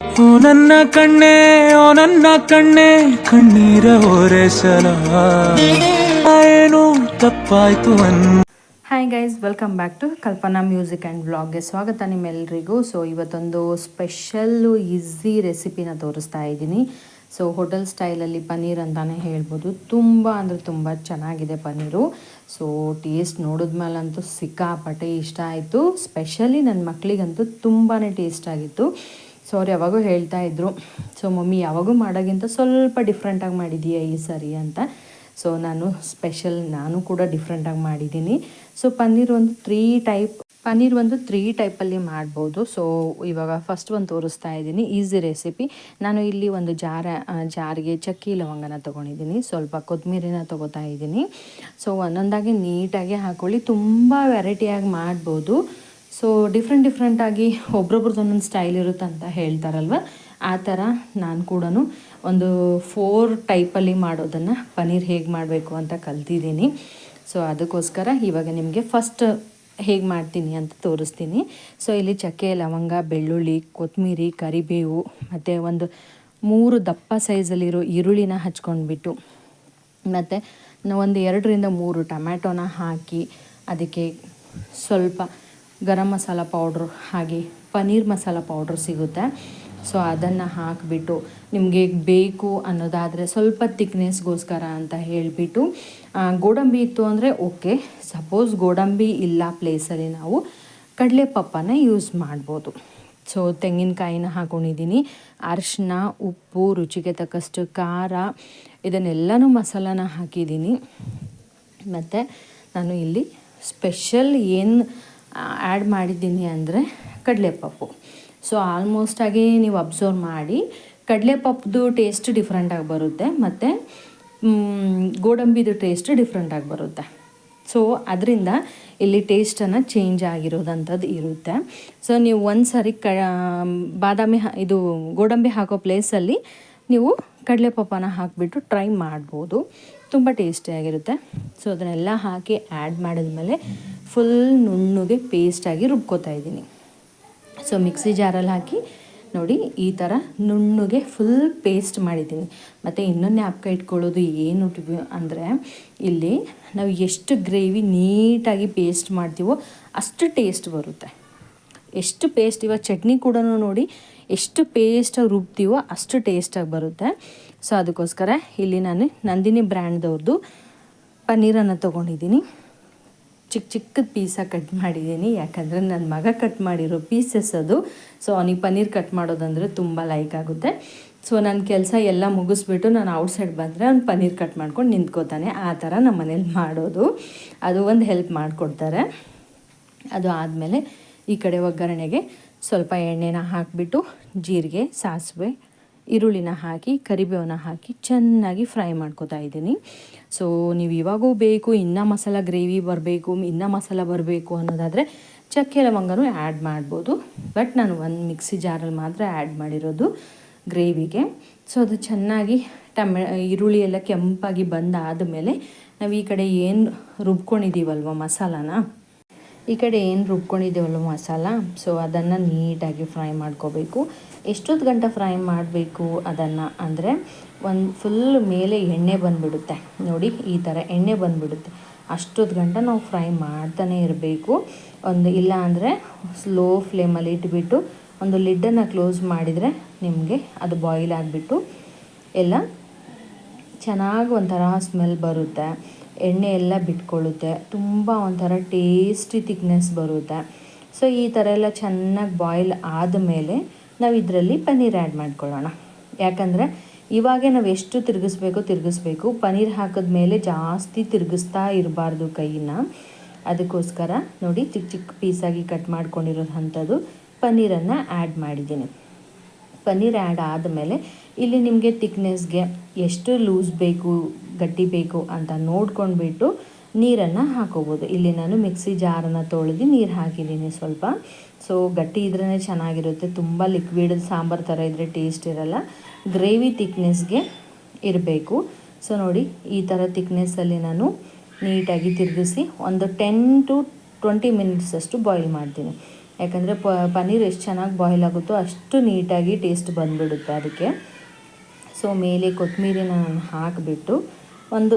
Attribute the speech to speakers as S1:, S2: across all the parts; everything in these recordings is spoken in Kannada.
S1: ಓ ನನ್ನ ಕಣ್ಣೆ ಓ ನನ್ನ ಕಣ್ಣೆ ಕಣ್ಣೀರ ಹೊರೆಸಲ ಏನು ತಪ್ಪಾಯ್ತು
S2: hi guys, welcome back to Kalpana music and ವ್ಲಾಗ್ಗೆ ಸ್ವಾಗತ ನಿಮ್ಮೆಲ್ಲರಿಗೂ. ಸೊ ಇವತ್ತೊಂದು ಸ್ಪೆಷಲ್ಲು ಈಸಿ ರೆಸಿಪಿನ ತೋರಿಸ್ತಾ ಇದ್ದೀನಿ. ಸೊ ಹೋಟೆಲ್ ಸ್ಟೈಲಲ್ಲಿ ಪನ್ನೀರ್ ಅಂತಲೇ ಹೇಳ್ಬೋದು. ತುಂಬ ಅಂದರೆ ತುಂಬ ಚೆನ್ನಾಗಿದೆ ಪನ್ನೀರು. ಸೊ ಟೇಸ್ಟ್ ನೋಡಿದ್ಮೇಲಂತೂ ಸಿಕ್ಕಾಪಟ್ಟೆ ಇಷ್ಟ ಆಯಿತು. ಸ್ಪೆಷಲಿ ನನ್ನ ಮಕ್ಕಳಿಗಂತೂ ತುಂಬಾ ಟೇಸ್ಟ್ ಆಗಿತ್ತು. ಸೊ ಅವ್ರು ಯಾವಾಗೂ ಹೇಳ್ತಾ ಇದ್ರು, ಸೊ ಮಮ್ಮಿ ಯಾವಾಗೂ ಮಾಡೋಕ್ಕಿಂತ ಸ್ವಲ್ಪ ಡಿಫ್ರೆಂಟಾಗಿ ಮಾಡಿದ್ದೀಯಾ ಈ ಸರಿ ಅಂತ. ಸೊ ನಾನು ಕೂಡ ಡಿಫ್ರೆಂಟಾಗಿ ಮಾಡಿದ್ದೀನಿ. ಸೊ ಪನ್ನೀರ್ ಒಂದು ತ್ರೀ ಟೈಪಲ್ಲಿ ಮಾಡ್ಬೋದು. ಸೊ ಇವಾಗ ಫಸ್ಟ್ ಒಂದು ತೋರಿಸ್ತಾ ಇದ್ದೀನಿ ಈಸಿ ರೆಸಿಪಿ. ನಾನು ಇಲ್ಲಿ ಒಂದು ಜಾರಿಗೆ ಚಕ್ಕಿ ಲವಂಗನ ತೊಗೊಂಡಿದ್ದೀನಿ, ಸ್ವಲ್ಪ ಕೊತ್ತಂಬರಿನ ತೊಗೋತಾ ಇದ್ದೀನಿ. ಸೊ ಒಂದೊಂದಾಗಿ ನೀಟಾಗಿ ಹಾಕ್ಕೊಳ್ಳಿ. ತುಂಬ ವೆರೈಟಿಯಾಗಿ ಮಾಡ್ಬೋದು. ಸೊ ಡಿಫ್ರೆಂಟಾಗಿ ಒಬ್ರೊಬ್ರದ್ದು ಒಂದೊಂದು ಸ್ಟೈಲ್ ಇರುತ್ತೆ ಅಂತ ಹೇಳ್ತಾರಲ್ವ, ಆ ಥರ ನಾನು ಕೂಡ ಒಂದು 4 ಟೈಪಲ್ಲಿ ಮಾಡೋದನ್ನು ಪನ್ನೀರ್ ಹೇಗೆ ಮಾಡಬೇಕು ಅಂತ ಕಲ್ತಿದ್ದೀನಿ. ಸೊ ಅದಕ್ಕೋಸ್ಕರ ಇವಾಗ ನಿಮಗೆ ಫಸ್ಟ್ ಹೇಗೆ ಮಾಡ್ತೀನಿ ಅಂತ ತೋರಿಸ್ತೀನಿ. ಸೊ ಇಲ್ಲಿ ಚಕ್ಕೆ, ಲವಂಗ, ಬೆಳ್ಳುಳ್ಳಿ, ಕೊತ್ತಂಬರಿ, ಕರಿಬೇವು ಮತ್ತು ಒಂದು 3 ದಪ್ಪ ಸೈಜಲ್ಲಿರೋ ಈರುಳ್ಳಿನ ಹಚ್ಕೊಂಡ್ಬಿಟ್ಟು, ಮತ್ತು ಒಂದು 2ರಿಂದ 3 ಟೊಮ್ಯಾಟೊನ ಹಾಕಿ, ಅದಕ್ಕೆ ಸ್ವಲ್ಪ ಗರಂ ಮಸಾಲ ಪೌಡ್ರು ಹಾಗೆ ಪನ್ನೀರ್ ಮಸಾಲ ಪೌಡ್ರ್ ಸಿಗುತ್ತೆ. ಸೊ ಅದನ್ನು ಹಾಕಿಬಿಟ್ಟು ನಿಮಗೆ ಬೇಕು ಅನ್ನೋದಾದರೆ ಸ್ವಲ್ಪ ತಿಕ್ನೆಸ್ಗೋಸ್ಕರ ಅಂತ ಹೇಳಿಬಿಟ್ಟು ಗೋಡಂಬಿ ಇತ್ತು ಅಂದರೆ ಓಕೆ. ಸಪೋಸ್ ಗೋಡಂಬಿ ಇಲ್ಲ ಪ್ಲೇಸಲ್ಲಿ ನಾವು ಕಡಲೆಪಪ್ಪನ ಯೂಸ್ ಮಾಡ್ಬೋದು. ಸೊ ತೆಂಗಿನಕಾಯಿನ ಹಾಕ್ಕೊಂಡಿದ್ದೀನಿ, ಅರಿಶಿನ, ಉಪ್ಪು, ರುಚಿಗೆ ತಕ್ಕಷ್ಟು ಖಾರ, ಇದನ್ನೆಲ್ಲನೂ ಮಸಾಲಾನ ಹಾಕಿದ್ದೀನಿ. ಮತ್ತು ನಾನು ಇಲ್ಲಿ ಸ್ಪೆಷಲ್ ಏನು ಆ್ಯಡ್ ಮಾಡಿದ್ದೀನಿ ಅಂದರೆ ಕಡಲೆಪಪ್ಪು. ಸೊ ಆಲ್ಮೋಸ್ಟಾಗಿ ನೀವು ಅಬ್ಸರ್ವ್ ಮಾಡಿ, ಕಡಲೆಪಪ್ಪದು ಟೇಸ್ಟ್ ಡಿಫ್ರೆಂಟಾಗಿ ಬರುತ್ತೆ ಮತ್ತು ಗೋಡಂಬಿದು ಟೇಸ್ಟ್ ಡಿಫ್ರೆಂಟಾಗಿ ಬರುತ್ತೆ. ಸೊ ಅದರಿಂದ ಇಲ್ಲಿ ಟೇಸ್ಟನ್ನು ಚೇಂಜ್ ಆಗಿರೋದಂಥದ್ದು ಇರುತ್ತೆ. ಸೊ ನೀವು ಒಂದು ಸಾರಿ ಇದು ಗೋಡಂಬಿ ಹಾಕೋ ಪ್ಲೇಸಲ್ಲಿ ನೀವು ಕಡಲೆಪಪ್ಪನ ಹಾಕಿಬಿಟ್ಟು ಟ್ರೈ ಮಾಡ್ಬೋದು, ತುಂಬ ಟೇಸ್ಟಿಯಾಗಿರುತ್ತೆ. ಸೊ ಅದನ್ನೆಲ್ಲ ಹಾಕಿ ಆ್ಯಡ್ ಮಾಡಿದ್ಮೇಲೆ ಫುಲ್ ನುಣ್ಣಗೆ ಪೇಸ್ಟಾಗಿ ರುಬ್ಕೋತಾ ಇದ್ದೀನಿ. ಸೊ ಮಿಕ್ಸಿ ಜಾರಲ್ಲಿ ಹಾಕಿ ನೋಡಿ, ಈ ಥರ ನುಣ್ಣಗೆ ಫುಲ್ ಪೇಸ್ಟ್ ಮಾಡಿದ್ದೀನಿ. ಮತ್ತು ಇನ್ನೊಂದು ಜ್ಞಾಪಕ ಇಟ್ಕೊಳ್ಳೋದು ಏನು ಅಂದರೆ, ಇಲ್ಲಿ ನಾವು ಎಷ್ಟು ಗ್ರೇವಿ ನೀಟಾಗಿ ಪೇಸ್ಟ್ ಮಾಡ್ತೀವೋ ಅಷ್ಟು ಟೇಸ್ಟ್ ಬರುತ್ತೆ. ಎಷ್ಟು ಪೇಸ್ಟ್, ಇವಾಗ ಚಟ್ನಿ ಕೂಡ ನೋಡಿ ಎಷ್ಟು ಪೇಸ್ಟಾಗಿ ರುಬ್ತೀವೋ ಅಷ್ಟು ಟೇಸ್ಟಾಗಿ ಬರುತ್ತೆ. ಸೊ ಅದಕ್ಕೋಸ್ಕರ ಇಲ್ಲಿ ನಾನು ನಂದಿನಿ ಬ್ರ್ಯಾಂಡ್ದವ್ರದ್ದು ಪನ್ನೀರನ್ನು ತೊಗೊಂಡಿದ್ದೀನಿ. ಚಿಕ್ಕದ ಪೀಸಾಗಿ ಕಟ್ ಮಾಡಿದ್ದೀನಿ, ಯಾಕಂದರೆ ನನ್ನ ಮಗ ಕಟ್ ಮಾಡಿರೋ ಪೀಸಸ್ ಅದು. ಸೊ ಅವನಿಗೆ ಪನ್ನೀರ್ ಕಟ್ ಮಾಡೋದಂದರೆ ತುಂಬ ಲೈಕ್ ಆಗುತ್ತೆ. ಸೊ ನನ್ನ ಕೆಲಸ ಎಲ್ಲ ಮುಗಿಸ್ಬಿಟ್ಟು ನಾನು ಔಟ್ಸೈಡ್ ಬಂದರೆ ಅವ್ನು ಪನ್ನೀರ್ ಕಟ್ ಮಾಡ್ಕೊಂಡು ನಿಂತ್ಕೋತಾನೆ. ಆ ಥರ ನಮ್ಮ ಮನೇಲಿ ಮಾಡೋದು, ಅದು ಒಂದು ಹೆಲ್ಪ್ ಮಾಡಿಕೊಡ್ತಾರೆ. ಅದು ಆದಮೇಲೆ ಈ ಕಡೆ ಒಗ್ಗರಣೆಗೆ ಸ್ವಲ್ಪ ಎಣ್ಣೆನ ಹಾಕಿಬಿಟ್ಟು ಜೀರಿಗೆ, ಸಾಸಿವೆ, ಈರುಳ್ಳಿನ ಹಾಕಿ ಕರಿಬೇವನ್ನ ಹಾಕಿ ಚೆನ್ನಾಗಿ ಫ್ರೈ ಮಾಡ್ಕೊತಾ ಇದ್ದೀನಿ. ಸೊ ನೀವು ಇವಾಗೂ ಬೇಕು, ಇನ್ನೂ ಮಸಾಲ ಗ್ರೇವಿ ಬರಬೇಕು, ಇನ್ನೂ ಮಸಾಲ ಬರಬೇಕು ಅನ್ನೋದಾದರೆ ಚಕ್ಕೆ ಲವಂಗನೂ ಆ್ಯಡ್ ಮಾಡ್ಬೋದು. ಬಟ್ ನಾನು ಒಂದು ಮಿಕ್ಸಿ ಜಾರಲ್ಲಿ ಮಾತ್ರ ಆ್ಯಡ್ ಮಾಡಿರೋದು ಗ್ರೇವಿಗೆ. ಸೊ ಅದು ಚೆನ್ನಾಗಿ ಈರುಳ್ಳಿ ಎಲ್ಲ ಕೆಂಪಾಗಿ ಬಂದಾದಮೇಲೆ ನಾವು ಈ ಕಡೆ ಏನು ರುಬ್ಕೊಂಡಿದ್ದೀವಲ್ವ ಮಸಾಲ, ಸೊ ಅದನ್ನು ನೀಟಾಗಿ ಫ್ರೈ ಮಾಡ್ಕೋಬೇಕು. ಎಷ್ಟೊತ್ತು ಗಂಟೆ ಫ್ರೈ ಮಾಡಬೇಕು ಅದನ್ನು ಅಂದರೆ, ಒಂದು ಫುಲ್ ಮೇಲೆ ಎಣ್ಣೆ ಬಂದುಬಿಡುತ್ತೆ ನೋಡಿ, ಈ ಥರ ಎಣ್ಣೆ ಬಂದುಬಿಡುತ್ತೆ. ಅಷ್ಟೊತ್ತು ಗಂಟೆ ನಾವು ಫ್ರೈ ಮಾಡ್ತಾನೆ ಇರಬೇಕು. ಇಲ್ಲ ಅಂದರೆ ಸ್ಲೋ ಫ್ಲೇಮಲ್ಲಿ ಇಟ್ಬಿಟ್ಟು ಒಂದು ಲಿಡ್ಡನ್ನು ಕ್ಲೋಸ್ ಮಾಡಿದರೆ ನಿಮಗೆ ಅದು ಬಾಯ್ಲ್ ಆಗಿಬಿಟ್ಟು ಎಲ್ಲ ಚೆನ್ನಾಗಿ ಒಂಥರ ಸ್ಮೆಲ್ ಬರುತ್ತೆ, ಎಣ್ಣೆ ಎಲ್ಲ ಬಿಟ್ಕೊಳ್ಳುತ್ತೆ, ತುಂಬ ಒಂಥರ ಟೇಸ್ಟಿ ತಿಕ್ನೆಸ್ ಬರುತ್ತೆ. ಸೊ ಈ ಥರ ಎಲ್ಲ ಚೆನ್ನಾಗಿ ಬಾಯ್ಲ್ ಆದಮೇಲೆ ನಾವು ಇದರಲ್ಲಿ ಪನ್ನೀರ್ ಆ್ಯಡ್ ಮಾಡ್ಕೊಳ್ಳೋಣ. ಯಾಕಂದರೆ ಇವಾಗೇ ನಾವು ಎಷ್ಟು ತಿರುಗಿಸ್ಬೇಕು, ಪನ್ನೀರ್ ಹಾಕಿದ್ಮೇಲೆ ಜಾಸ್ತಿ ತಿರುಗಿಸ್ತಾ ಇರಬಾರ್ದು ಕೈನ. ಅದಕ್ಕೋಸ್ಕರ ನೋಡಿ ಚಿಕ್ಕ ಪೀಸಾಗಿ ಕಟ್ ಮಾಡ್ಕೊಂಡಿರೋಂಥದ್ದು ಪನ್ನೀರನ್ನು ಆ್ಯಡ್ ಮಾಡಿದ್ದೀನಿ. ಪನ್ನೀರ್ ಆ್ಯಡ್ ಆದಮೇಲೆ ಇಲ್ಲಿ ನಿಮಗೆ ತಿಕ್ನೆಸ್ಗೆ ಎಷ್ಟು ಲೂಸ್ ಬೇಕು, ಗಟ್ಟಿ ಬೇಕು ಅಂತ ನೋಡ್ಕೊಂಡ್ಬಿಟ್ಟು ನೀರನ್ನು ಹಾಕೋಬೋದು. ಇಲ್ಲಿ ನಾನು ಮಿಕ್ಸಿ ಜಾರನ್ನು ತೊಳೆದು ನೀರು ಹಾಕಿದ್ದೀನಿ ಸ್ವಲ್ಪ. ಸೊ ಗಟ್ಟಿ ಇದ್ರೇ ಚೆನ್ನಾಗಿರುತ್ತೆ, ತುಂಬ ಲಿಕ್ವಿಡ್ ಸಾಂಬಾರು ಥರ ಇದ್ದರೆ ಟೇಸ್ಟ್ ಇರಲ್ಲ. ಗ್ರೇವಿ ತಿಕ್ನೆಸ್ಗೆ ಇರಬೇಕು. ಸೊ ನೋಡಿ ಈ ಥರ ತಿಕ್ನೆಸ್ಸಲ್ಲಿ ನಾನು ನೀಟಾಗಿ ತಿರುಗಿಸಿ ಒಂದು 10 to 20 ಮಿನಿಟ್ಸ್ ಅಷ್ಟು ಬಾಯ್ಲ್ ಮಾಡ್ತೀನಿ. ಯಾಕಂದರೆ ಪನ್ನೀರ್ ಎಷ್ಟು ಚೆನ್ನಾಗಿ ಬಾಯ್ಲ್ ಆಗುತ್ತೋ ಅಷ್ಟು ನೀಟಾಗಿ ಟೇಸ್ಟ್ ಬಂದುಬಿಡುತ್ತೆ ಅದಕ್ಕೆ. ಸೊ ಮೇಲೆ ಕೊತ್ತಂಬರಿನ ನಾನು ಹಾಕಿಬಿಟ್ಟು ಒಂದು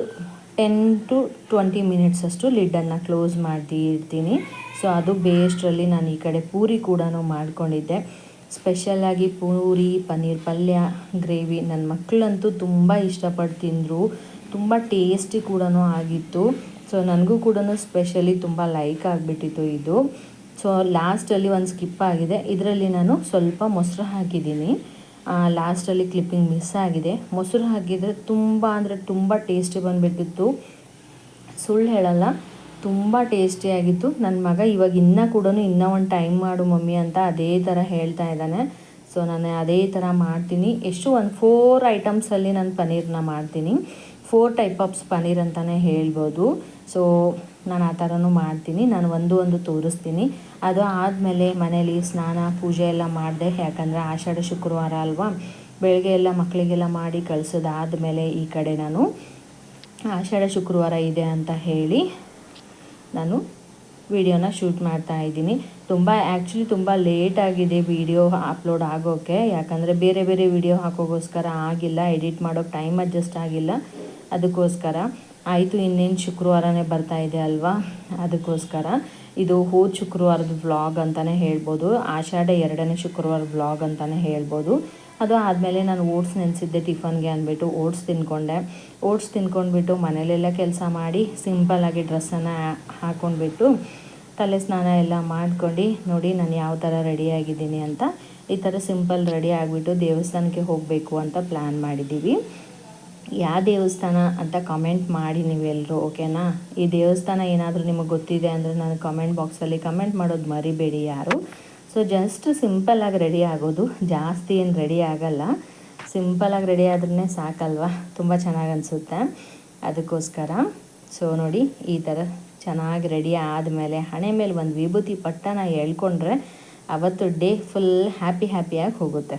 S2: 10 to 20 ಮಿನಿಟ್ಸ್ ಅಷ್ಟು ಲಿಡ್ಡನ್ನು ಕ್ಲೋಸ್ ಮಾಡಿ ಇಡ್ತೀನಿ. ಸೊ ಅದು ಬೇಯಷ್ಟರಲ್ಲಿ ನಾನು ಈ ಕಡೆ ಪೂರಿ ಕೂಡ ಮಾಡ್ಕೊಂಡಿದ್ದೆ. ಸ್ಪೆಷಲಾಗಿ ಪೂರಿ, ಪನ್ನೀರ್ ಪಲ್ಯ, ಗ್ರೇವಿ ನನ್ನ ಮಕ್ಕಳಂತೂ ತುಂಬ ಇಷ್ಟಪಟ್ಟು ತಿಂದರು. ತುಂಬ ಟೇಸ್ಟಿ ಕೂಡ ಆಗಿತ್ತು. ಸೊ ನನಗೂ ಕೂಡ ಸ್ಪೆಷಲಿ ತುಂಬ ಲೈಕ್ ಆಗಿಬಿಟ್ಟಿತ್ತು ಇದು. ಸೊ ಲಾಸ್ಟಲ್ಲಿ ಒಂದು ಸ್ಕಿಪ್ ಆಗಿದೆ, ಇದರಲ್ಲಿ ನಾನು ಸ್ವಲ್ಪ ಮೊಸರು ಹಾಕಿದ್ದೀನಿ. ಲಾಸ್ಟಲ್ಲಿ ಕ್ಲಿಪ್ಪಿಂಗ್ ಮಿಸ್ ಆಗಿದೆ. ಮೊಸರು ಹಾಕಿದರೆ ತುಂಬ ಅಂದರೆ ತುಂಬ ಟೇಸ್ಟಿ ಬಂದುಬಿಟ್ಟಿತ್ತು. ಸುಳ್ಳು ಹೇಳಲ್ಲ, ತುಂಬ ಟೇಸ್ಟಿಯಾಗಿತ್ತು. ನನ್ನ ಮಗ ಇವಾಗ ಇನ್ನೂ ಒಂದು ಟೈಮ್ ಮಾಡು ಮಮ್ಮಿ ಅಂತ ಅದೇ ಥರ ಹೇಳ್ತಾ ಇದ್ದಾನೆ. ಸೊ ನಾನು ಅದೇ ಥರ ಮಾಡ್ತೀನಿ. ಒಂದು 4 ಐಟಮ್ಸಲ್ಲಿ ನಾನು ಪನ್ನೀರನ್ನ ಮಾಡ್ತೀನಿ. 4 ಟೈಪ್ ಆಫ್ಸ್ ಪನ್ನೀರ್ ಅಂತಲೇ ಹೇಳ್ಬೋದು. ಸೊ ನಾನು ಆ ಥರನೂ ಮಾಡ್ತೀನಿ. ನಾನು ಒಂದು ತೋರಿಸ್ತೀನಿ. ಅದು ಆದಮೇಲೆ ಮನೇಲಿ ಸ್ನಾನ ಪೂಜೆ ಎಲ್ಲ ಮಾಡಿದೆ. ಯಾಕಂದರೆ ಆಷಾಢ ಶುಕ್ರವಾರ ಅಲ್ವಾ, ಬೆಳಗ್ಗೆ ಎಲ್ಲ ಮಕ್ಕಳಿಗೆಲ್ಲ ಮಾಡಿ ಕಳಿಸೋದಾದಮೇಲೆ ಈ ಕಡೆ ನಾನು ಆಷಾಢ ಶುಕ್ರವಾರ ಇದೆ ಅಂತ ಹೇಳಿ ನಾನು ವಿಡಿಯೋನ ಶೂಟ್ ಮಾಡ್ತಾ ಇದ್ದೀನಿ. ತುಂಬ ಲೇಟಾಗಿದೆ ವಿಡಿಯೋ ಅಪ್ಲೋಡ್ ಆಗೋಕ್ಕೆ. ಯಾಕಂದರೆ ಬೇರೆ ವಿಡಿಯೋ ಹಾಕೋಗೋಸ್ಕರ ಆಗಿಲ್ಲ, ಎಡಿಟ್ ಮಾಡೋಕ್ಕೆ ಟೈಮ್ ಅಡ್ಜಸ್ಟ್ ಆಗಿಲ್ಲ. ಅದಕ್ಕೋಸ್ಕರ ಆಯಿತು, ಇನ್ನೇನು ಶುಕ್ರವಾರನೇ ಬರ್ತಾ ಇದೆ ಅಲ್ವಾ, ಅದಕ್ಕೋಸ್ಕರ ಇದು ಹೋದ ಶುಕ್ರವಾರದ ವ್ಲಾಗ್ ಅಂತಲೇ ಹೇಳ್ಬೋದು. ಆಷಾಢ 2ನೇ ಶುಕ್ರವಾರ ವ್ಲಾಗ್ ಅಂತಲೇ ಹೇಳ್ಬೋದು. ಅದು ಆದಮೇಲೆ ನಾನು ಓಟ್ಸ್ ನೆನೆಸಿದ್ದೆ ಟಿಫನ್ಗೆ ಅಂದ್ಬಿಟ್ಟು ಓಟ್ಸ್ ತಿನ್ಕೊಂಡೆ. ಓಟ್ಸ್ ತಿನ್ಕೊಂಡ್ಬಿಟ್ಟು ಮನೇಲೆಲ್ಲ ಕೆಲಸ ಮಾಡಿ ಸಿಂಪಲ್ಲಾಗಿ ಡ್ರೆಸ್ಸನ್ನು ಹಾಕ್ಕೊಂಡ್ಬಿಟ್ಟು ತಲೆ ಸ್ನಾನ ಎಲ್ಲ ಮಾಡ್ಕೊಂಡು ನೋಡಿ ನಾನು ಯಾವ ಥರ ರೆಡಿಯಾಗಿದ್ದೀನಿ ಅಂತ. ಈ ಥರ ಸಿಂಪಲ್ ರೆಡಿ ಆಗಿಬಿಟ್ಟು ದೇವಸ್ಥಾನಕ್ಕೆ ಹೋಗಬೇಕು ಅಂತ ಪ್ಲ್ಯಾನ್ ಮಾಡಿದ್ದೀವಿ. ಯಾವ ದೇವಸ್ಥಾನ ಅಂತ ಕಮೆಂಟ್ ಮಾಡಿ ನೀವೆಲ್ಲರೂ, ಓಕೆನಾ? ಈ ದೇವಸ್ಥಾನ ಏನಾದರೂ ನಿಮಗೆ ಗೊತ್ತಿದೆ ಅಂದರೆ ನಾನು ಕಮೆಂಟ್ ಬಾಕ್ಸಲ್ಲಿ ಕಮೆಂಟ್ ಮಾಡೋದು ಮರಿಬೇಡಿ ಯಾರು. ಸೊ ಜಸ್ಟ್ ಸಿಂಪಲ್ಲಾಗಿ ರೆಡಿ ಆಗೋದು, ಜಾಸ್ತಿ ಏನು ರೆಡಿ ಆಗಲ್ಲ. ಸಿಂಪಲ್ಲಾಗಿ ರೆಡಿ ಆದ್ರೇ ಸಾಕಲ್ವಾ, ತುಂಬ ಚೆನ್ನಾಗಿ ಅನಿಸುತ್ತೆ. ಅದಕ್ಕೋಸ್ಕರ ಸೊ ನೋಡಿ ಈ ಥರ ಚೆನ್ನಾಗಿ ರೆಡಿ ಆದಮೇಲೆ ಹಣೆ ಮೇಲೆ ಒಂದು ವಿಭೂತಿ ಪಟ್ಟನ ಎಳ್ಕೊಂಡ್ರೆ ಅವತ್ತು ಡೇ ಫುಲ್ ಹ್ಯಾಪಿಯಾಗಿ ಹೋಗುತ್ತೆ.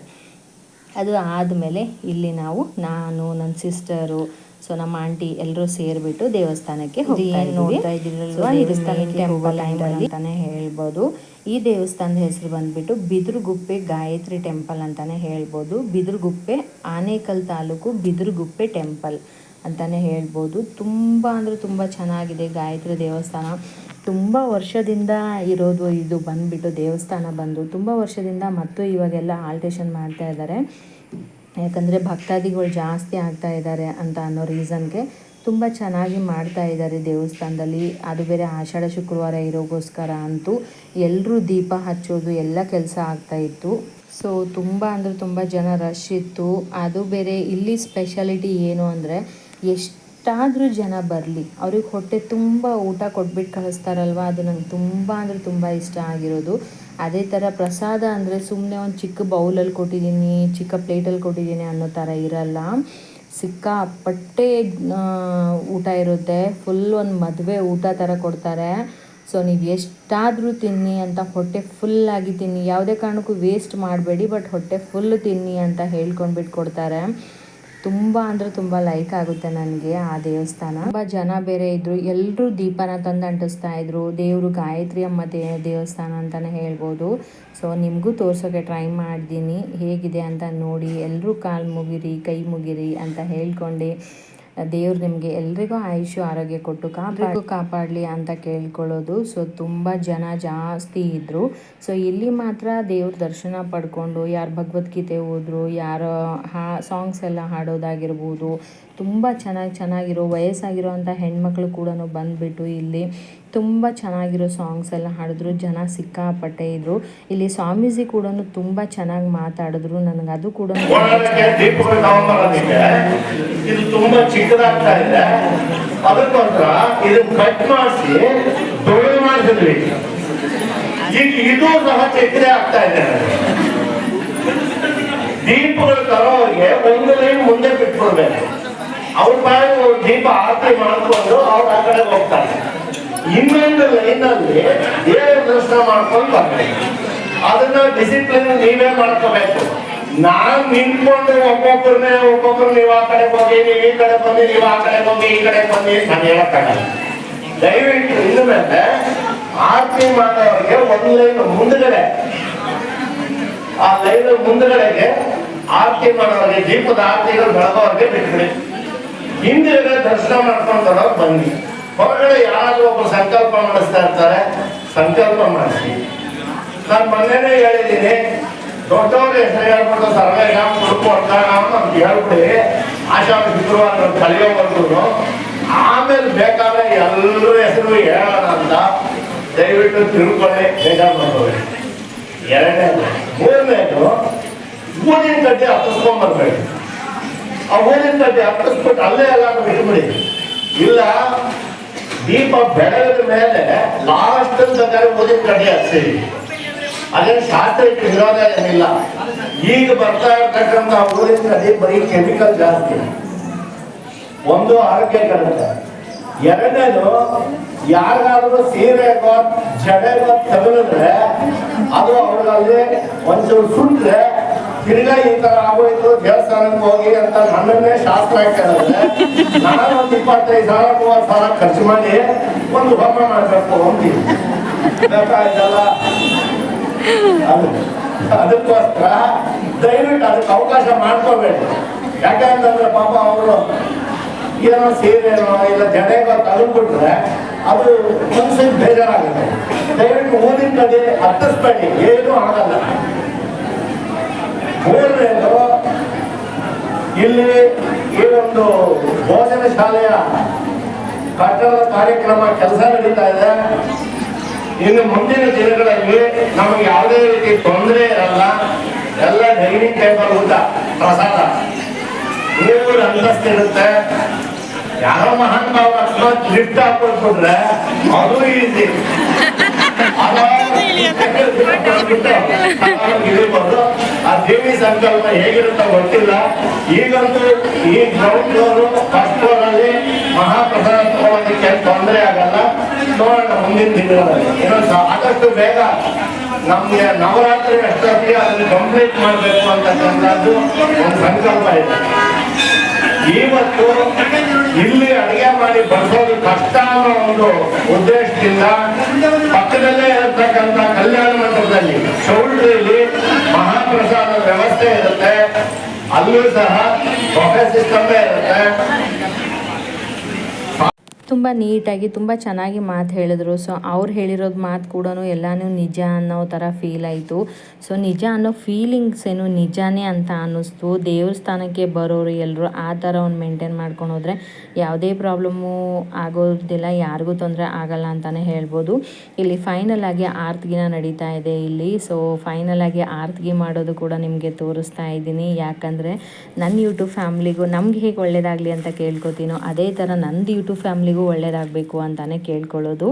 S2: ಅದು ಆದಮೇಲೆ ಇಲ್ಲಿ ನಾನು ನನ್ನ ಸಿಸ್ಟರು, ಸೊ ನಮ್ಮ ಆಂಟಿ ಎಲ್ಲರೂ ಸೇರಿಬಿಟ್ಟು ದೇವಸ್ಥಾನಕ್ಕೆ ನೋಡ್ತಾ ಇದ್ದೀರಲ್ವ, ಟೆಂಪಲ್ ಅಂತಲೇ ಹೇಳ್ಬೋದು. ಈ ದೇವಸ್ಥಾನದ ಹೆಸರು ಬಂದುಬಿಟ್ಟು ಬಿದಿರುಗುಪ್ಪೆ ಗಾಯತ್ರಿ ಟೆಂಪಲ್ ಅಂತಲೇ ಹೇಳ್ಬೋದು. ಬಿದಿರುಗುಪ್ಪೆ, ಆನೇಕಲ್ ತಾಲೂಕು ಬಿದಿರುಗುಪ್ಪೆ ಟೆಂಪಲ್ ಅಂತಲೇ ಹೇಳ್ಬೋದು. ತುಂಬ ಅಂದರೆ ತುಂಬ ಚೆನ್ನಾಗಿದೆ ಗಾಯತ್ರಿ ದೇವಸ್ಥಾನ. ತುಂಬ ವರ್ಷದಿಂದ ಇರೋದು ಇದು ಬಂದುಬಿಟ್ಟು ದೇವಸ್ಥಾನ ಬಂದು ತುಂಬ ವರ್ಷದಿಂದ, ಮತ್ತು ಇವಾಗೆಲ್ಲ ಆಲ್ಟ್ರೇಷನ್ ಮಾಡ್ತಾ ಇದ್ದಾರೆ. ಯಾಕಂದರೆ ಭಕ್ತಾದಿಗಳು ಜಾಸ್ತಿ ಆಗ್ತಾ ಇದ್ದಾರೆ ಅಂತ ಅನ್ನೋ ರೀಸನ್ಗೆ ತುಂಬ ಚೆನ್ನಾಗಿ ಮಾಡ್ತಾ ಇದ್ದಾರೆ ದೇವಸ್ಥಾನದಲ್ಲಿ. ಅದು ಬೇರೆ ಆಷಾಢ ಶುಕ್ರವಾರ ಇರೋಗೋಸ್ಕರ ಅಂತೂ ಎಲ್ಲರೂ ದೀಪ ಹಚ್ಚೋದು ಎಲ್ಲ ಕೆಲಸ ಆಗ್ತಾಯಿತ್ತು. ಸೊ ತುಂಬ ಅಂದರೆ ತುಂಬ ಜನ ರಶ್ ಇತ್ತು. ಅದು ಬೇರೆ ಇಲ್ಲಿ ಸ್ಪೆಷಾಲಿಟಿ ಏನು ಅಂದರೆ, ಎಷ್ಟಾದರೂ ಜನ ಬರಲಿ ಅವ್ರಿಗೆ ಹೊಟ್ಟೆ ತುಂಬ ಊಟ ಕೊಟ್ಬಿಟ್ಟು ಕಳಿಸ್ತಾರಲ್ವ, ಅದು ನಂಗೆ ತುಂಬ ಅಂದರೆ ತುಂಬ ಇಷ್ಟ ಆಗಿರೋದು. ಅದೇ ಥರ ಪ್ರಸಾದ ಅಂದರೆ ಸುಮ್ಮನೆ ಒಂದು ಚಿಕ್ಕ ಬೌಲಲ್ಲಿ ಕೊಟ್ಟಿದ್ದೀನಿ, ಚಿಕ್ಕ ಪ್ಲೇಟಲ್ಲಿ ಕೊಟ್ಟಿದ್ದೀನಿ ಅನ್ನೋ ಥರ ಇರಲ್ಲ. ಸಿಕ್ಕಾಪಟ್ಟೆ ಊಟ ಇರುತ್ತೆ. ಫುಲ್ ಒಂದು ಮದುವೆ ಊಟ ಥರ ಕೊಡ್ತಾರೆ. ಸೊ ನೀವು ಎಷ್ಟಾದರೂ ತಿನ್ನಿ ಅಂತ, ಹೊಟ್ಟೆ ಫುಲ್ಲಾಗಿ ತಿನ್ನಿ, ಯಾವುದೇ ಕಾರಣಕ್ಕೂ ವೇಸ್ಟ್ ಮಾಡಬೇಡಿ, ಬಟ್ ಹೊಟ್ಟೆ ಫುಲ್ ತಿನ್ನಿ ಅಂತ ಹೇಳ್ಕೊಂಡ್ಬಿಟ್ಟು ಕೊಡ್ತಾರೆ. ತುಂಬ ಅಂದರೆ ತುಂಬ ಲೈಕ್ ಆಗುತ್ತೆ ನನಗೆ ಆ ದೇವಸ್ಥಾನ. ತುಂಬ ಜನ ಬೇರೆ ಇದ್ದರು, ಎಲ್ಲರೂ ದೀಪನ ತಂದು ಅಂಟಿಸ್ತಾ ಇದ್ರು. ದೇವರು ಗಾಯತ್ರಿ ಅಮ್ಮ ದೇವಸ್ಥಾನ ಅಂತಲೇ ಹೇಳ್ಬೋದು. ಸೊ ನಿಮಗೂ ತೋರ್ಸೋಕ್ಕೆ ಟ್ರೈ ಮಾಡಿದ್ದೀನಿ, ಹೇಗಿದೆ ಅಂತ ನೋಡಿ. ಎಲ್ಲರೂ ಕಾಲು ಮುಗಿರಿ, ಕೈ ಮುಗಿರಿ ಅಂತ ಹೇಳ್ಕೊಂಡು ದೇವ್ರು ನಿಮಗೆ ಎಲ್ರಿಗೂ ಆಯುಷ್ಯ ಆರೋಗ್ಯ ಕೊಟ್ಟು ಕಾಪಾಡಲಿ ಅಂತ ಕೇಳ್ಕೊಳ್ಳೋದು. ಸೊ ತುಂಬ ಜನ ಜಾಸ್ತಿ ಇದ್ದರು. ಸೊ ಇಲ್ಲಿ ಮಾತ್ರ ದೇವ್ರ ದರ್ಶನ ಪಡ್ಕೊಂಡು ಯಾರು ಭಗವದ್ಗೀತೆ ಓದ್ರು, ಯಾರು ಸಾಂಗ್ಸ್ ಎಲ್ಲ ಹಾಡೋದಾಗಿರ್ಬೋದು, ತುಂಬ ಚೆನ್ನಾಗಿರೋ ವಯಸ್ಸಾಗಿರೋ ಅಂಥ ಹೆಣ್ಮಕ್ಳು ಕೂಡ ಬಂದುಬಿಟ್ಟು ಇಲ್ಲಿ ತುಂಬ ಚೆನ್ನಾಗಿರೋ ಸಾಂಗ್ಸ್ ಎಲ್ಲ ಹಾಡಿದ್ರು. ಜನ ಸಿಕ್ಕಾಪಟ್ಟೆ ಇದ್ದರು. ಇಲ್ಲಿ ಸ್ವಾಮೀಜಿ ಕೂಡ ತುಂಬ ಚೆನ್ನಾಗಿ ಮಾತಾಡಿದ್ರು. ನನಗೆ ಅದು ಕೂಡ
S3: ಇದು ತುಂಬಾ ಚಿಕ್ಕದಾಗ್ತಾ ಇದೆ, ಅದಕ್ಕೋಸ್ಕರ ಇದು ಕಟ್ ಮಾಡಿಸಿ ದೊಡ್ಡ ಮಾಡಿಸಿದ್ವಿ. ಈಗ ಇದು ಸಹ ಚಿಕ್ಕದೇ ಆಗ್ತಾ ಇದೆ. ದೀಪಗಳು ತರೋರಿಗೆ ಒಂದು ಲೈನ್ ಮುಂದೆ ಬಿಟ್ಕೊಡ್ಬೇಕು. ಅವ್ರ ಬಾಯಿ ದೀಪ ಆರತಿ ಮಾಡ್ಕೊಂಡು ಅವ್ರು ಆ ಕಡೆ ಹೋಗ್ತಾರೆ. ಇನ್ನೊಂದು ಲೈನ್ ಅಲ್ಲಿ ದೇವರ ದರ್ಶನ ಮಾಡ್ಕೊಂಡು ಬರ್ಬೇಕು. ಅದನ್ನ ಡಿಸಿಪ್ಲಿನ್ ನೀವೇ ಮಾಡ್ಕೋಬೇಕು. ನಾನ್ ನಿಂತ್ಕೊಂಡು ಒಬ್ಬೊಬ್ರು ನೀವು ಆ ಕಡೆ ಹೋಗಿ, ನೀವು ಈ ಕಡೆ ಬಂದಿ, ನೀವು ಆ ಕಡೆ ಹೋಗಿ, ಈ ಕಡೆ ಬಂದಿ ನಾನು ಹೇಳಕ್ಕಾಗಲ್ಲ. ದಯವಿಟ್ಟು ಇನ್ನು ಮೇಲೆ ಆರತಿ ಮಾಡೋರಿಗೆ ಒಂದು ಲೈನ್ ಮುಂದ್ಗಡೆ, ಆ ಲೈನ್ ಮುಂದ್ಗಡೆಗೆ ಆರತಿ ಮಾಡೋರಿಗೆ ದೀಪದ ಆರತಿಗಳು ಬೆಳಗೋರಿಗೆ ಬಿಟ್ಬಿಡಿ. ಹಿಂದಿರುಗ ದರ್ಶನ ಮಾಡ್ಕೊಂಡು ಬನ್ನಿ. ಹೊರಗಡೆ ಯಾರಾದ್ರೂ ಒಬ್ರು ಸಂಕಲ್ಪ ಮಾಡಿಸ್ತಾ ಇರ್ತಾರೆ, ಸಂಕಲ್ಪ ಮಾಡಿಸಿ. ನಾನು ಮೊನ್ನೆನೇ ಹೇಳಿದ್ದೀನಿ, ದೊಡ್ಡವ್ರ ಹೆಸರು ಹೇಳ್ಬಿಟ್ಟು ಸರ್ವೇಶಾಮ್ ಕುರುಪು ಅಂತ ಅಂತ ಹೇಳ್ಬಿಡಿ, ಆಷಾಢ ಶುಕ್ರವಾರ ಕಲಿಯೋವರೆಗೂ. ಆಮೇಲೆ ಬೇಕಾದ್ರೆ ಎಲ್ಲರ ಹೆಸರು ಹೇಳೋಣ ಅಂತ ದಯವಿಟ್ಟು ತಿಳ್ಕೊಳ್ಳಿ, ಬೇಜಾರು ಮಾಡ್ಕೊಳ್ಳಿ. ಎರಡನೇದು. ಮೂರನೇದು, ಊದಿನ ಕಡ್ಡಿ ಹತ್ತಿಸ್ಕೊಂಡ್ಬರ್ಬೇಡಿ. ಆ ಊದಿನ ಕಡ್ಡಿ ಹತ್ತಿಸ್ಬಿಟ್ಟು ಅಲ್ಲೇ ಎಲ್ಲ ಬಿಟ್ಬಿಡಿ. ಇಲ್ಲ, ದೀಪ ಬೆಳಗಿದ ಮೇಲೆ ಲಾಸ್ಟ್ ಬೇಕಾದ್ರೆ ಊದಿನ ಕಡ್ಡಿ ಹಚ್ಚಿರಿ. ಅದೇನು ಶಾಸ್ತ್ರಕ್ಕೆ ವಿರೋಧ ಏನಿಲ್ಲ. ಈಗ ಬರ್ತಾ ಇರ್ತಕ್ಕಂಥ ಊದಿನ ಕಡ್ಡಿ ಬರೀ ಕೆಮಿಕಲ್ ಜಾಸ್ತಿ. ಒಂದು ಆರೋಗ್ಯಕರ. ಎರಡನೇದು, ಯಾರಿಗಾದ್ರೂ ಸೀರೆಗೋ ಜಡೆಗೋ ತಗಲಿದ್ರೆ ಅದು ಅವ್ರಲ್ಲಿ ಒಂಚೂರು ಸುಟ್ರೆ ತಿರ್ಗಾ ಈ ತರ ಆಗೋಯ್ತು, ದೇವಸ್ಥಾನಕ್ಕೆ ಹೋಗಿ ಅಂತ ನನ್ನನ್ನೇ ಶಾಸ್ತ್ರ ಕೇಳಿದ್ರೆ ನಾನು ಒಂದು 25,000-30,000 ಖರ್ಚು ಮಾಡಿ ಒಂದು ಹೋಮ ಮಾಡಬೇಕು ಅಂತೀವಿ. ಬೇಕಾಯ್ತಲ್ಲ, ಅದಕ್ಕೋಸ್ಕರ ದಯವಿಟ್ಟು ಅದಕ್ಕೆ ಅವಕಾಶ ಮಾಡ್ಕೋಬೇಕು. ಯಾಕಂತಂದ್ರೆ ಪಾಪ ಅವರು ಏನೋ ಸೀರೆನೋ ಇಲ್ಲ ಜಡೆಗೋ ತಗೊಂಡ್ಬಿಟ್ರೆ ಅದು ಮನಸ್ಸಿಗೆ ಬೇಜಾರಾಗುತ್ತೆ. ದಯವಿಟ್ಟು ಊದಿನ ಕಡೆ ಹತ್ತಿಸ್ಬೇಡಿ, ಏನೂ ಆಗಲ್ಲ. ಮೂರನೇದು, ಇಲ್ಲಿ ಈ ಒಂದು ಭೋಜನ ಶಾಲೆಯ ಕಟ್ಟಡದ ಕಾರ್ಯಕ್ರಮ ಕೆಲಸ ನಡೀತಾ ಇದೆ. ಇನ್ನು ಮುಂದಿನ ದಿನಗಳಲ್ಲಿ ನಮಗೆ ಯಾವುದೇ ರೀತಿ ತೊಂದರೆ ಇರಲ್ಲ. ಎಲ್ಲ ಡೈನಿಂಗ್ ಟೇಬಲ್ ಊಟ, ಪ್ರಸಾದ, 3 ಅಂತಸ್ತಿರುತ್ತೆ. ಯಾರೋ ಮಹಾನ್ ಭಾವ ಅಕಸ್ಮಾತ್ ಲಿಫ್ಟ್ ಹಾಕೊಟ್ಬಿಟ್ರೆ ಅದು ಈಸಿ, ಇಳಿಬಹುದು. ಆ ದೇವಿ ಸಂಕಲ್ಪ ಹೇಗಿರುತ್ತೋ ಗೊತ್ತಿಲ್ಲ. ಈಗಂತೂ ಈ ಗ್ರೌಂಡ್ ಫ್ಲೋರು ಫಸ್ಟ್ ಫ್ಲೋರ್ ಅಲ್ಲಿ ಮಹಾಪ್ರಸಾದ ತಗೊಳ್ಳೋದಕ್ಕೆ ತೊಂದರೆ ಆಗಲ್ಲ. ನೋಡೋಣ ಮುಂದಿನ ದಿನಗಳಲ್ಲಿ. ಆದಷ್ಟು ಬೇಗ ನಮ್ಗೆ ನವರಾತ್ರಿ ಅಷ್ಟೊತ್ತಿಗೆ ಅದನ್ನು ಕಂಪ್ಲೀಟ್ ಮಾಡಬೇಕು ಅಂತಕ್ಕಂಥದ್ದು ಒಂದು ಸಂಕಲ್ಪ ಇದೆ. ಇವತ್ತು ಇಲ್ಲಿ ಅಡಿಗೆ ಮಾಡಿ ಬಡಿಸೋದು ಕಷ್ಟ ಅನ್ನೋ ಒಂದು ಉದ್ದೇಶದಿಂದ ಪಕ್ಕದಲ್ಲೇ ಇರತಕ್ಕಂಥ ಕಲ್ಯಾಣ ಮಂಟಪದಲ್ಲಿ ಚೌಲ್ಟ್ರಿಯಲ್ಲಿ ಮಹಾಪ್ರಸಾದ ವ್ಯವಸ್ಥೆ ಇರುತ್ತೆ. ಅಲ್ಲೂ ಸಹ ಬಫೆ ಸಿಸ್ಟಮ್ ಇರುತ್ತೆ.
S2: ತುಂಬ ನೀಟಾಗಿ ತುಂಬ ಚೆನ್ನಾಗಿ ಮಾತು ಹೇಳಿದ್ರು. ಸೊ ಅವ್ರು ಹೇಳಿರೋದು ಮಾತು ಕೂಡ ಎಲ್ಲನೂ ನಿಜ ಅನ್ನೋ ಥರ ಫೀಲ್ ಆಯಿತು. ಸೊ ನಿಜ ಅನ್ನೋ ಫೀಲಿಂಗ್ಸ್ ಏನು ನಿಜಾನೇ ಅಂತ ಅನ್ನಿಸ್ತು. ದೇವಸ್ಥಾನಕ್ಕೆ ಬರೋರು ಎಲ್ಲರೂ ಆ ಥರ ಒಂದು ಮೇಂಟೈನ್ ಮಾಡ್ಕೊಂಡು ಹೋದರೆ ಯಾವುದೇ ಪ್ರಾಬ್ಲಮ್ಮು ಆಗೋದಿಲ್ಲ, ಯಾರಿಗೂ ತೊಂದರೆ ಆಗಲ್ಲ ಅಂತಲೇ ಹೇಳ್ಬೋದು. ಇಲ್ಲಿ ಫೈನಲ್ ಆಗಿ ಆರತಿಗಿನ ನಡೀತಾ ಇದೆ ಇಲ್ಲಿ. ಸೊ ಫೈನಲ್ ಆಗಿ ಆರತಿಗೆ ಮಾಡೋದು ಕೂಡ ನಿಮಗೆ ತೋರಿಸ್ತಾ ಇದ್ದೀನಿ. ಯಾಕಂದರೆ ನನ್ನ ಯೂಟ್ಯೂಬ್ ಫ್ಯಾಮ್ಲಿಗೂ ನಮ್ಗೆ ಹೇಗೆ ಒಳ್ಳೆಯದಾಗಲಿ ಅಂತ ಕೇಳ್ಕೊತೀನೋ ಅದೇ ಥರ ನಂದು ಯೂಟ್ಯೂಬ್ ಫ್ಯಾಮ್ಲಿಗೂ ಒಳ್ಳೆಯದಾಗಬೇಕು ಅಂತಲೇ ಕೇಳ್ಕೊಳ್ಳೋದು.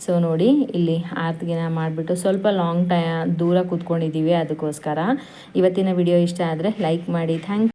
S2: ಸೊ ನೋಡಿ, ಇಲ್ಲಿ ಆರತಿಗಿನ ಮಾಡಿಬಿಟ್ಟು ಸ್ವಲ್ಪ ಲಾಂಗ್ ದೂರ ಕೂತ್ಕೊಂಡಿದ್ದೀವಿ. ಅದಕ್ಕೋಸ್ಕರ ಇವತ್ತಿನ ವಿಡಿಯೋ ಇಷ್ಟ ಆದರೆ ಲೈಕ್ ಮಾಡಿ. ಥ್ಯಾಂಕ್